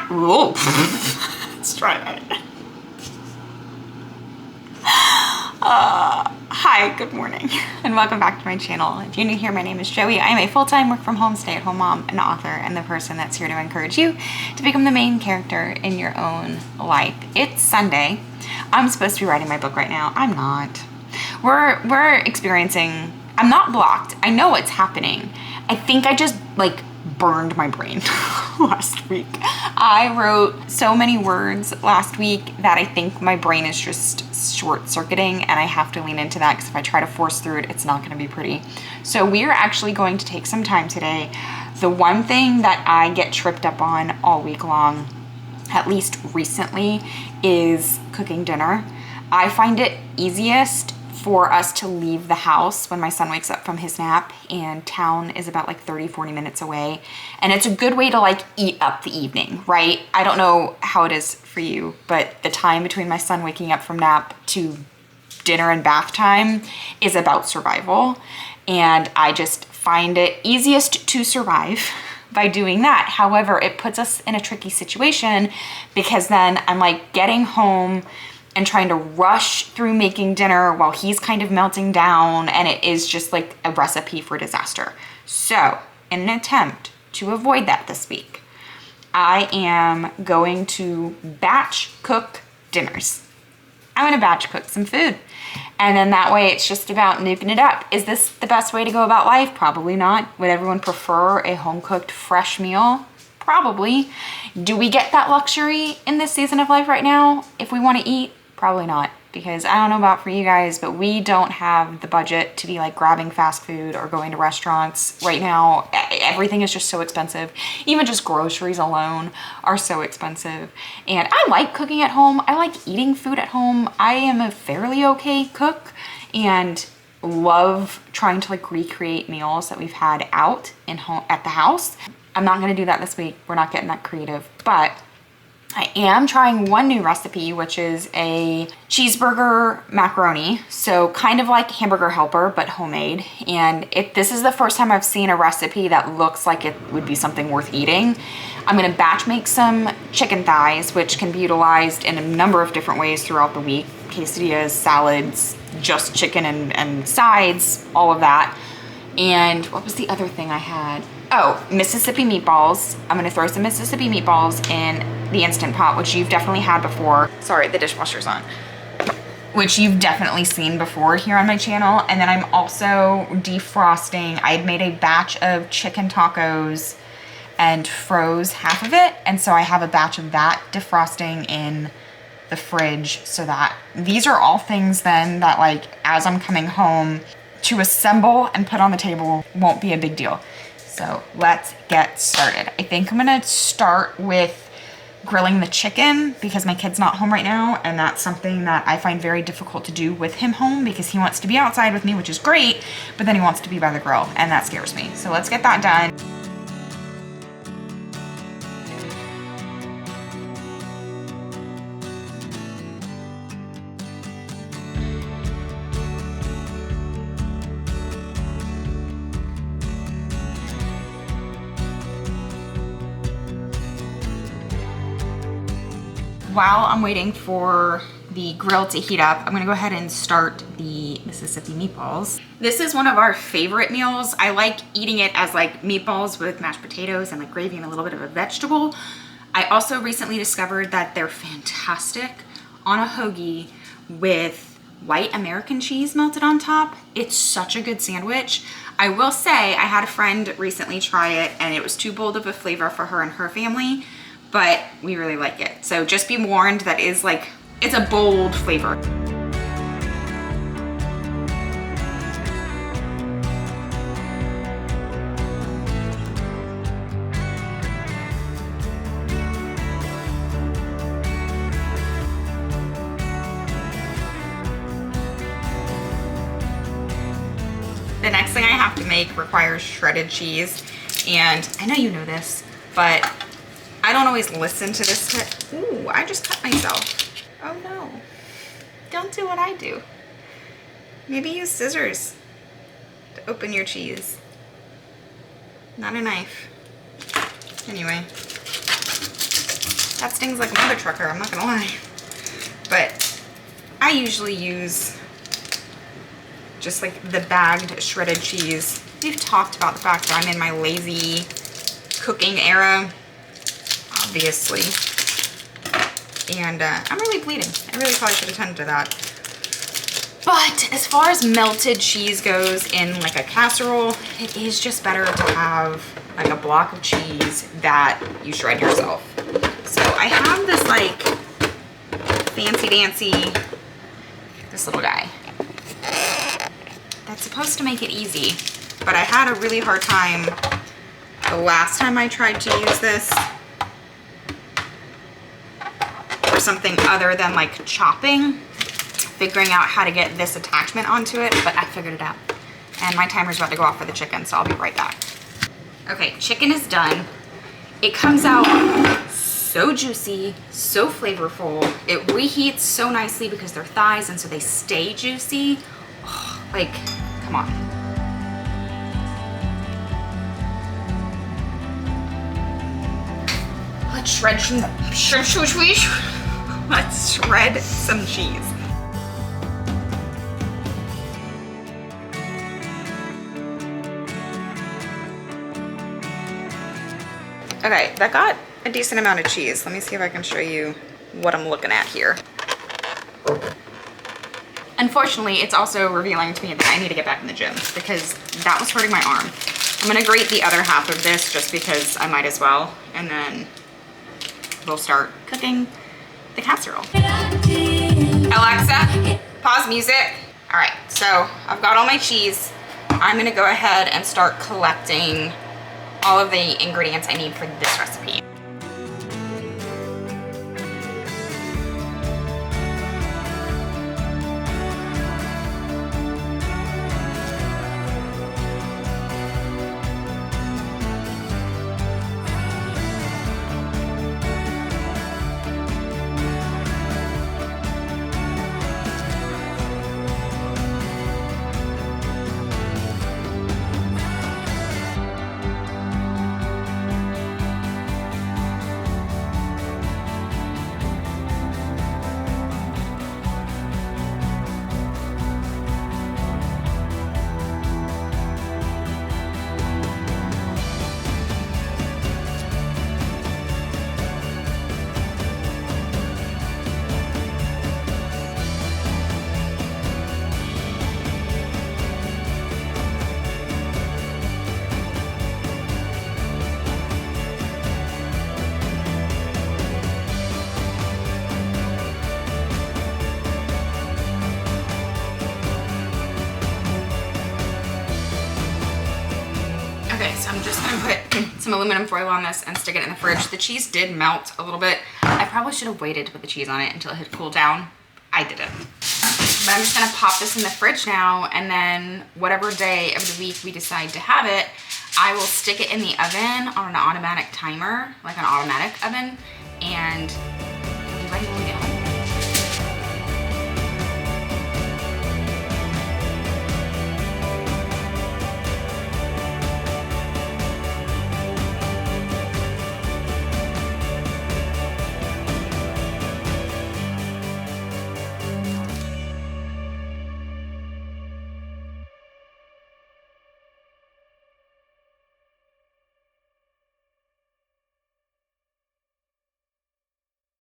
Whoa. Let's try that again. Hi, good morning, and welcome back to my channel. If you're new here, my name is Joey. I am a full-time work-from-home stay-at-home mom and author, and the person that's here to encourage you to become the main character in your own life. It's Sunday. I'm supposed to be writing my book right now. I'm not. We're experiencing, I'm not blocked. I know what's happening. I think I just burned my brain last week. I wrote so many words last week that I think my brain is just short-circuiting, and I have to lean into that because if I try to force through it, it's not going to be pretty. So we are actually going to take some time today. The one thing that I get tripped up on all week long, at least recently, is cooking dinner. I find it easiest for us to leave the house when my son wakes up from his nap, and town is about 30-40 minutes away, and it's a good way to eat up the evening, right? I don't know how it is for you, but the time between my son waking up from nap to dinner and bath time is about survival, and I just find it easiest to survive by doing that. However, it puts us in a tricky situation because then I'm getting home and trying to rush through making dinner while he's kind of melting down, and it is just a recipe for disaster. So in an attempt to avoid that this week, I am going to batch cook dinners. I'm gonna batch cook some food, and then that way it's just about nuking it up. Is this the best way to go about life? Probably not. Would everyone prefer a home-cooked fresh meal? Probably. Do we get that luxury in this season of life right now if we want to eat? Probably not, because I don't know about for you guys, but we don't have the budget to be grabbing fast food or going to restaurants right now. Everything is just so expensive. Even just groceries alone are so expensive. And I like cooking at home. I like eating food at home. I am a fairly okay cook and love trying to recreate meals that we've had out in home at the house. I'm not gonna do that this week. We're not getting that creative, but I am trying one new recipe, which is a cheeseburger macaroni. So kind of like Hamburger Helper, but homemade. And this is the first time I've seen a recipe that looks like it would be something worth eating. I'm gonna batch make some chicken thighs, which can be utilized in a number of different ways throughout the week. Quesadillas, salads, just chicken and sides, all of that. And what was the other thing I had? Oh, Mississippi meatballs. I'm gonna throw some Mississippi meatballs in the Instant Pot, which you've definitely had before. Sorry, the dishwasher's on. Which you've definitely seen before here on my channel. And then I'm also defrosting. I had made a batch of chicken tacos and froze half of it. And so I have a batch of that defrosting in the fridge, so that these are all things then that as I'm coming home to assemble and put on the table won't be a big deal. So let's get started. I think I'm gonna start with grilling the chicken because my kid's not home right now, and that's something that I find very difficult to do with him home because he wants to be outside with me, which is great, but then he wants to be by the grill, and that scares me. So let's get that done. While I'm waiting for the grill to heat up, I'm gonna go ahead and start the Mississippi meatballs. This is one of our favorite meals. I like eating it as meatballs with mashed potatoes and gravy and a little bit of a vegetable. I also recently discovered that they're fantastic on a hoagie with white American cheese melted on top. It's such a good sandwich. I will say I had a friend recently try it and it was too bold of a flavor for her and her family, but we really like it. So just be warned that it's a bold flavor. The next thing I have to make requires shredded cheese. And I know you know this, but I don't always listen to this. Ooh, I just cut myself. Oh no. Don't do what I do. Maybe use scissors to open your cheese. Not a knife. Anyway. That stings like a mother trucker, I'm not gonna lie. But I usually use just like the bagged shredded cheese. We've talked about the fact that I'm in my lazy cooking era, obviously. And I'm really bleeding. I really probably should have tended to that. But as far as melted cheese goes in like a casserole, it is just better to have like a block of cheese that you shred yourself. So I have this like fancy dancy, this little guy that's supposed to make it easy, but I had a really hard time the last time I tried to use this for something other than like chopping, figuring out how to get this attachment onto it, but I figured it out. And my timer's about to go off for the chicken, so I'll be right back. Okay, chicken is done. It comes out so juicy, so flavorful. It reheats so nicely because they're thighs and so they stay juicy. Oh, like, come on. Let's shred some, let's shred some cheese. Okay, that got a decent amount of cheese. Let me see if I can show you what I'm looking at here. Unfortunately, it's also revealing to me that I need to get back in the gym because that was hurting my arm. I'm gonna grate the other half of this just because I might as well, and then we'll start cooking the casserole. Alexa, pause music. All right, so I've got all my cheese. I'm gonna go ahead and start collecting all of the ingredients I need for this recipe. Okay, so I'm just gonna put some aluminum foil on this and stick it in the fridge. The cheese did melt a little bit. I probably should have waited to put the cheese on it until it had cooled down. I didn't. But I'm just gonna pop this in the fridge now, and then whatever day of the week we decide to have it, I will stick it in the oven on an automatic timer, like an automatic oven, and it'll be ready when we get home.